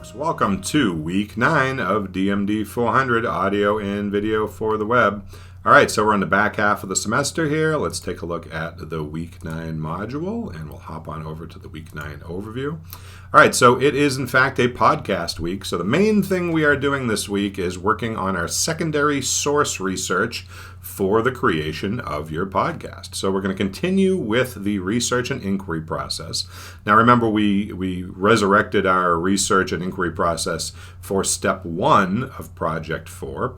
folks. Welcome to week 9 of DMD400 audio and video for the web. All right, so we're in the back half of the semester here. Let's take a look at the week 9 module, and we'll hop on over to the week 9 overview. All right, so it is in fact a podcast week. So the main thing we are doing this week is working on our secondary source research for the creation of your podcast. So we're going to continue with the research and inquiry process. Now remember, we resurrected our research and inquiry process for step 1 of project 4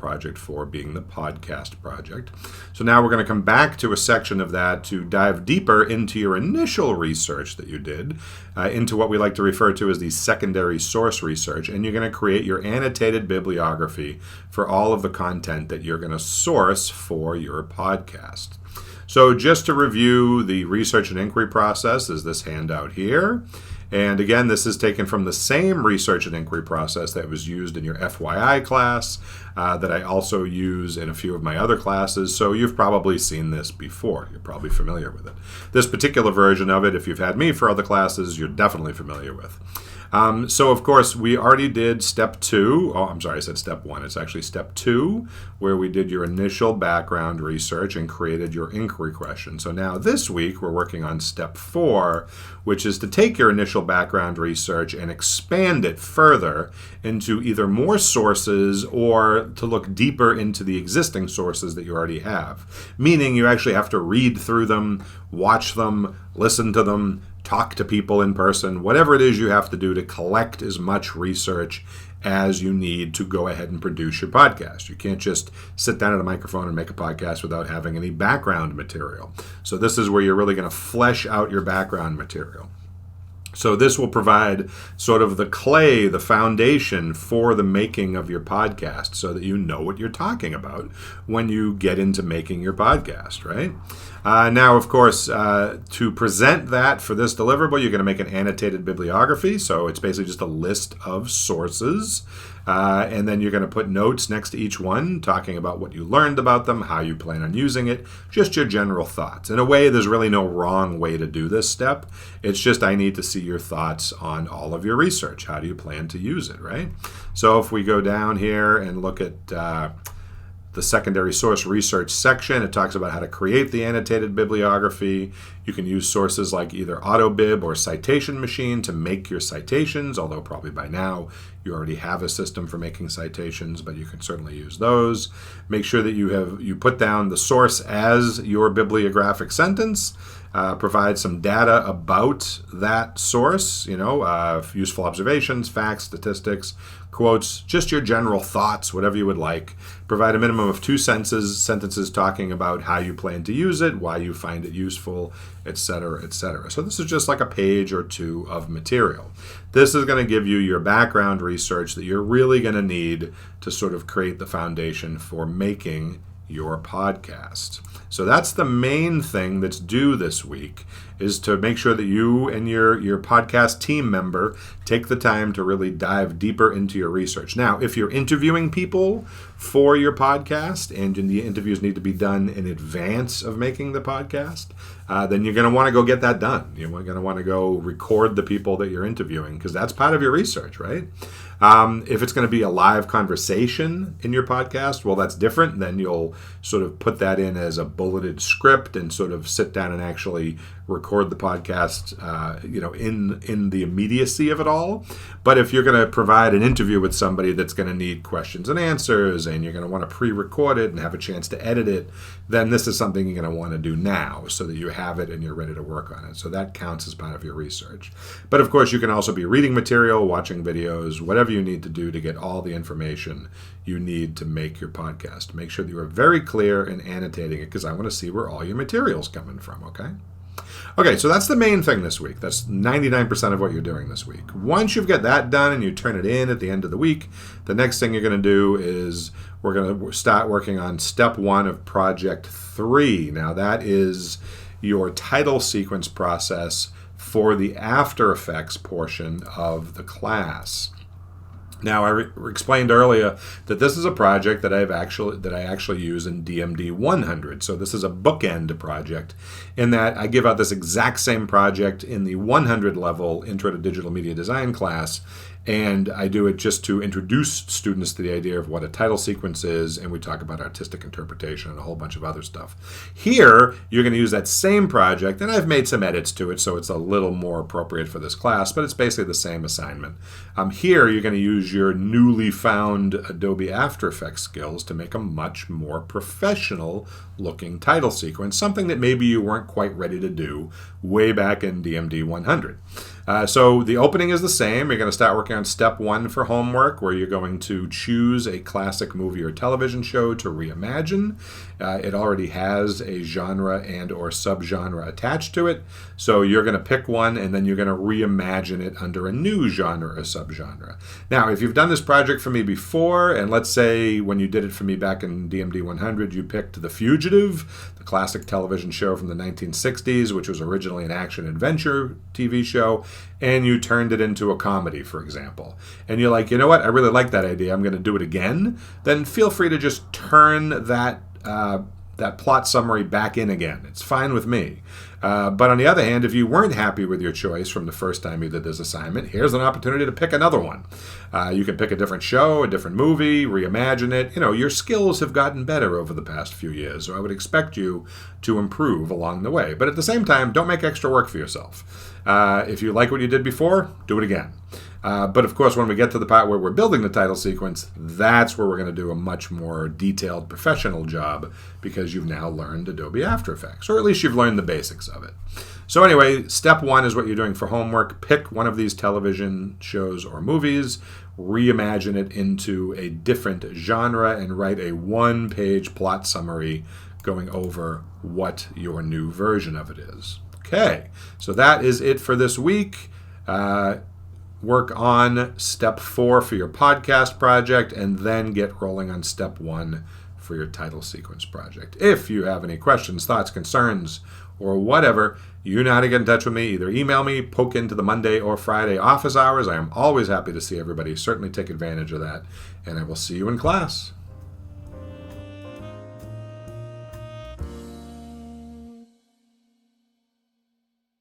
being the podcast project. So now we're going to come back to a section of that to dive deeper into your initial research that you did, into what we like to refer to as the secondary source research, and you're going to create your annotated bibliography for all of the content that you're going to source for your podcast. So just to review the research and inquiry process is this handout here. And again, this is taken from the same research and inquiry process that was used in your FYI class, that I also use in a few of my other classes. So you've probably seen this before. You're probably familiar with it. This particular version of it, if you've had me for other classes, you're definitely familiar with. So of course, we already did step 2. Oh, I'm sorry, I said step 1. It's actually step 2, where we did your initial background research and created your inquiry question. So now this week, we're working on step 4, which is to take your initial background research and expand it further into either more sources or to look deeper into the existing sources that you already have. Meaning you actually have to read through them, watch them, listen to them, talk to people in person, whatever it is you have to do to collect as much research as you need to go ahead and produce your podcast. You can't just sit down at a microphone and make a podcast without having any background material. So this is where you're really going to flesh out your background material. So this will provide sort of the clay, the foundation for the making of your podcast so that you know what you're talking about when you get into making your podcast, right? Now, of course, to present that for this deliverable, you're going to make an annotated bibliography. So it's basically just a list of sources. And then you're going to put notes next to each one, talking about what you learned about them, how you plan on using it, just your general thoughts. In a way, there's really no wrong way to do this step. It's just I need to see your thoughts on all of your research. How do you plan to use it, right? So if we go down here and look at the secondary source research section, it talks about how to create the annotated bibliography. You can use sources like either AutoBib or Citation Machine to make your citations, although probably by now you already have a system for making citations, but you can certainly use those. Make sure that you put down the source as your bibliographic sentence. Provide some data about that source, useful observations, facts, statistics, quotes, just your general thoughts, whatever you would like. Provide a minimum of 2 sentences talking about how you plan to use it, why you find it useful, etc., etc. So this is just like a page or 2 of material. This is going to give you your background research that you're really going to need to sort of create the foundation for making your podcast. So that's the main thing that's due this week, is to make sure that you and your podcast team member take the time to really dive deeper into your research. Now, if you're interviewing people for your podcast and the interviews need to be done in advance of making the podcast, then you're going to want to go get that done. You're going to want to go record the people that you're interviewing, because that's part of your research, right? If it's going to be a live conversation in your podcast, well, that's different. Then you'll sort of put that in as a bulleted script and sort of sit down and actually record the podcast, in the immediacy of it all. But if you're going to provide an interview with somebody that's going to need questions and answers, and you're going to want to pre-record it and have a chance to edit it, then this is something you're going to want to do now so that you have it and you're ready to work on it. So that counts as part of your research. But of course, you can also be reading material, watching videos, whatever you need to do to get all the information you need to make your podcast. Make sure that you are very clear in annotating it, because I want to see where all your material's coming from, okay? Okay, so that's the main thing this week. That's 99% of what you're doing this week. Once you've got that done and you turn it in at the end of the week, the next thing you're going to do is we're going to start working on step 1 of project 3. Now that is your title sequence process for the After Effects portion of the class. Now, I explained earlier that this is a project that I actually use in DMD400. So this is a bookend project in that I give out this exact same project in the 100 level Intro to Digital Media Design class, and I do it just to introduce students to the idea of what a title sequence is, and we talk about artistic interpretation and a whole bunch of other stuff. Here, you're going to use that same project, and I've made some edits to it so it's a little more appropriate for this class, but it's basically the same assignment. Here, you're going to use your newly found Adobe After Effects skills to make a much more professional looking title sequence, something that maybe you weren't quite ready to do way back in DMD400. So the opening is the same. You're going to start working on step 1 for homework, where you're going to choose a classic movie or television show to reimagine. It already has a genre and or subgenre attached to it. So you're going to pick one and then you're going to reimagine it under a new genre or subgenre. Now, if you've done this project for me before, and let's say when you did it for me back in DMD400, you picked The Fugitive, the classic television show from the 1960s, which was originally an action-adventure TV show, and you turned it into a comedy, for example. And you're like, you know what, I really like that idea, I'm going to do it again. Then feel free to just turn that plot summary back in again. It's fine with me. But on the other hand, if you weren't happy with your choice from the first time you did this assignment, here's an opportunity to pick another one. You can pick a different show, a different movie, reimagine it. You know, your skills have gotten better over the past few years, so I would expect you to improve along the way. But at the same time, don't make extra work for yourself. If you like what you did before, do it again. But of course, when we get to the part where we're building the title sequence, that's where we're going to do a much more detailed professional job, because you've now learned Adobe After Effects, or at least you've learned the basics of it. So anyway, step 1 is what you're doing for homework. Pick one of these television shows or movies, reimagine it into a different genre, and write a 1-page plot summary going over what your new version of it is. Okay, so that is it for this week. Work on step 4 for your podcast project, and then get rolling on step 1 for your title sequence project. If you have any questions, thoughts, concerns, or whatever, you know how to get in touch with me. Either email me, poke into the Monday or Friday office hours. I am always happy to see everybody. Certainly take advantage of that, and I will see you in class.